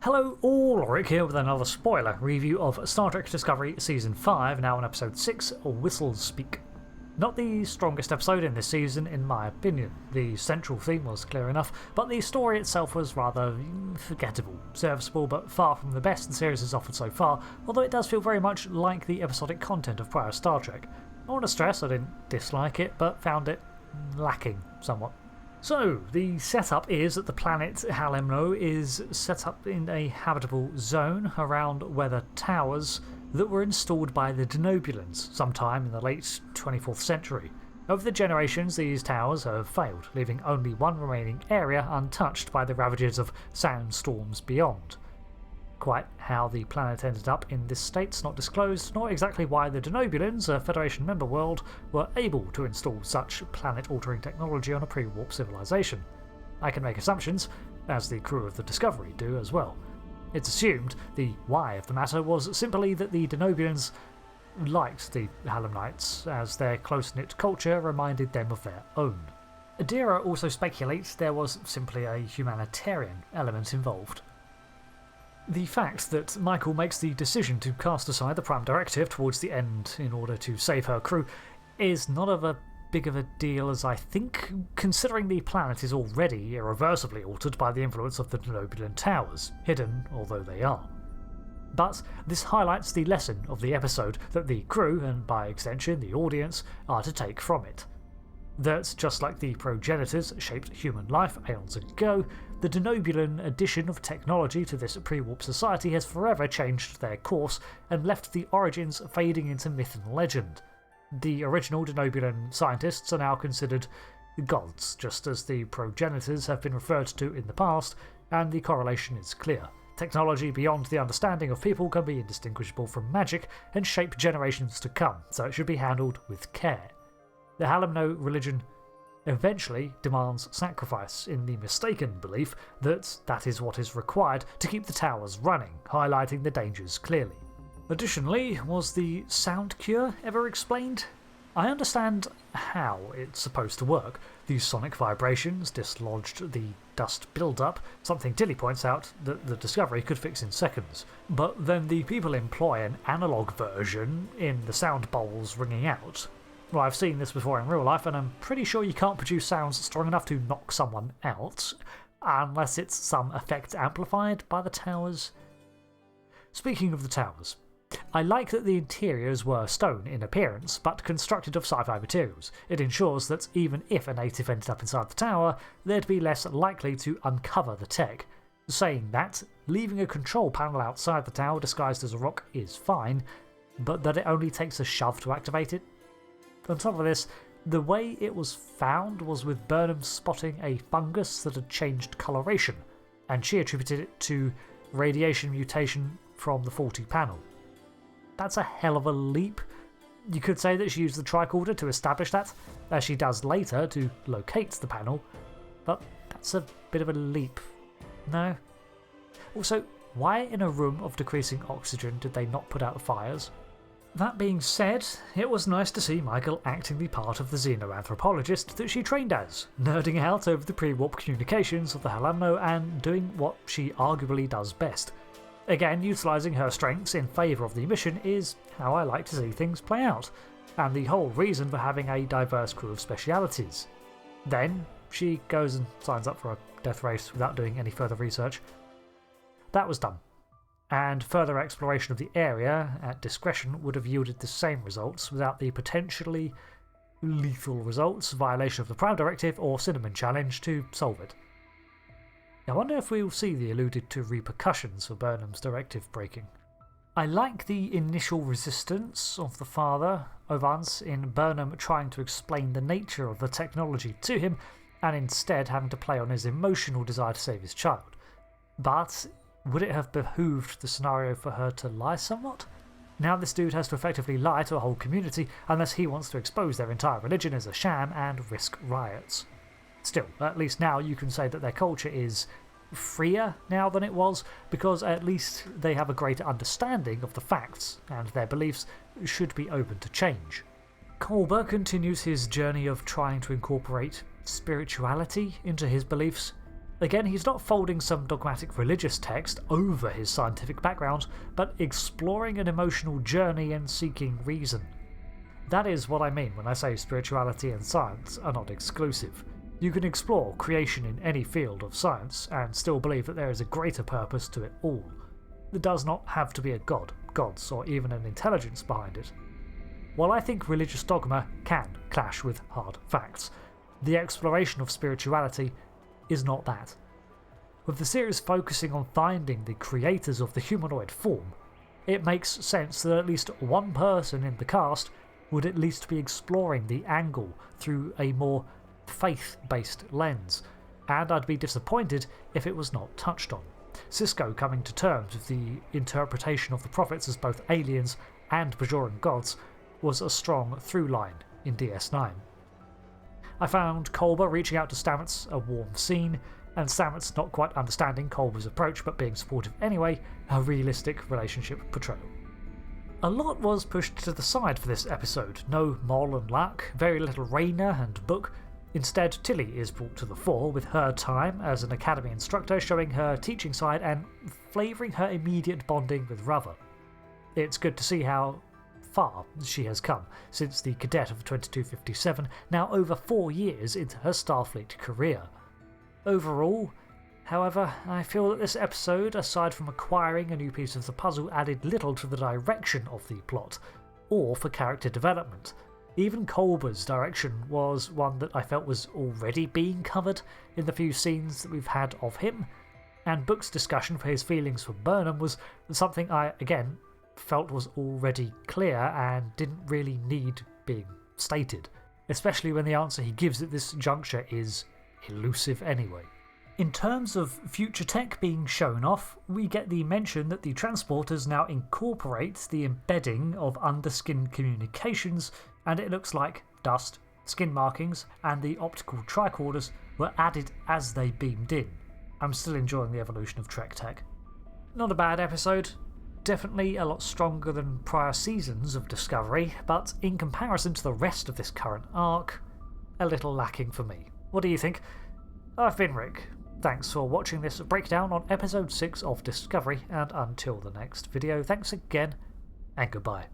Hello all, Rick here with another spoiler review of Star Trek Discovery Season 5, now on Episode 6, Whistlespeak. Not the strongest episode in this season in my opinion. The central theme was clear enough, but the story itself was rather forgettable, serviceable but far from the best the series has offered so far, although it does feel very much like the episodic content of prior Star Trek. I want to stress I didn't dislike it, but found it lacking somewhat. So, the setup is that the planet Halemno is set up in a habitable zone around weather towers that were installed by the Denobulans sometime in the late 24th century. Over the generations, these towers have failed, leaving only one remaining area untouched by the ravages of sandstorms beyond. Quite how the planet ended up in this state's not disclosed, nor exactly why the Denobulans, a Federation member world, were able to install such planet-altering technology on a pre-warp civilization. I can make assumptions, as the crew of the Discovery do as well. It's assumed the why of the matter was simply that the Denobulans liked the Halemnites, as their close-knit culture reminded them of their own. Adira also speculates there was simply a humanitarian element involved. The fact that Michael makes the decision to cast aside the Prime Directive towards the end in order to save her crew is not of a big of a deal as I think, considering the planet is already irreversibly altered by the influence of the Denobulan towers, hidden although they are. But this highlights the lesson of the episode that the crew, and by extension the audience, are to take from it. That, just like the progenitors shaped human life aeons ago, the Denobulan addition of technology to this pre-warp society has forever changed their course and left the origins fading into myth and legend. The original Denobulan scientists are now considered gods, just as the progenitors have been referred to in the past, and the correlation is clear. Technology beyond the understanding of people can be indistinguishable from magic and shape generations to come, so it should be handled with care. The Halemno religion eventually demands sacrifice in the mistaken belief that that is what is required to keep the towers running, highlighting the dangers clearly. Additionally, was the sound cure ever explained? I understand how it's supposed to work. The sonic vibrations dislodged the dust build-up, something Tilly points out that the Discovery could fix in seconds. But then the people employ an analog version in the sound bowls ringing out. Well, I've seen this before in real life, and I'm pretty sure you can't produce sounds strong enough to knock someone out, unless it's some effect amplified by the towers. Speaking of the towers, I like that the interiors were stone in appearance, but constructed of sci-fi materials. It ensures that even if a native ended up inside the tower, they'd be less likely to uncover the tech. Saying that, leaving a control panel outside the tower disguised as a rock is fine, but that it only takes a shove to activate it? On top of this, the way it was found was with Burnham spotting a fungus that had changed coloration, and she attributed it to radiation mutation from the faulty panel. That's a hell of a leap. You could say that she used the tricorder to establish that, as she does later to locate the panel, but that's a bit of a leap. No? Also, why in a room of decreasing oxygen did they not put out the fires? That being said, it was nice to see Michael acting the part of the xenoanthropologist that she trained as, nerding out over the pre-warp communications of the Halemno and doing what she arguably does best. Again, utilising her strengths in favour of the mission is how I like to see things play out, and the whole reason for having a diverse crew of specialities. Then, she goes and signs up for a death race without doing any further research. That was dumb. And further exploration of the area at discretion would have yielded the same results without the potentially lethal results, violation of the Prime Directive or Cinnamon Challenge to solve it. I wonder if we'll see the alluded to repercussions for Burnham's directive breaking. I like the initial resistance of the father, Ovance, in Burnham trying to explain the nature of the technology to him and instead having to play on his emotional desire to save his child. But would it have behooved the scenario for her to lie somewhat? Now this dude has to effectively lie to a whole community unless he wants to expose their entire religion as a sham and risk riots. Still, at least now you can say that their culture is freer now than it was, because at least they have a greater understanding of the facts, and their beliefs should be open to change. Kolber continues his journey of trying to incorporate spirituality into his beliefs. Again, he's not folding some dogmatic religious text over his scientific background, but exploring an emotional journey and seeking reason. That is what I mean when I say spirituality and science are not exclusive. You can explore creation in any field of science and still believe that there is a greater purpose to it all. There does not have to be a god, gods, or even an intelligence behind it. While I think religious dogma can clash with hard facts, the exploration of spirituality is not that. With the series focusing on finding the creators of the humanoid form, it makes sense that at least one person in the cast would at least be exploring the angle through a more faith-based lens, and I'd be disappointed if it was not touched on. Sisko coming to terms with the interpretation of the prophets as both aliens and Bajoran gods was a strong through line in DS9. I found Culber reaching out to Stamets a warm scene, and Stamets not quite understanding Culber's approach but being supportive anyway, a realistic relationship portrayal. A lot was pushed to the side for this episode. No Mol and Luck, very little Rayna and Book. Instead, Tilly is brought to the fore with her time as an academy instructor, showing her teaching side and flavouring her immediate bonding with Ruther. It's good to see how far she has come since the cadet of 2257, now over 4 years into her Starfleet career. Overall, however, I feel that this episode, aside from acquiring a new piece of the puzzle, added little to the direction of the plot, or for character development. Even Culber's direction was one that I felt was already being covered in the few scenes that we've had of him, and Book's discussion for his feelings for Burnham was something I, again, felt was already clear and didn't really need being stated, especially when the answer he gives at this juncture is elusive anyway. In terms of future tech being shown off, we get the mention that the transporters now incorporate the embedding of underskin communications, and it looks like dust, skin markings, and the optical tricorders were added as they beamed in. I'm still enjoying the evolution of Trek tech. Not a bad episode, definitely a lot stronger than prior seasons of Discovery, but in comparison to the rest of this current arc, a little lacking for me. What do you think? I've been Rick. Thanks for watching this breakdown on episode 6 of Discovery, and until the next video, thanks again, and goodbye.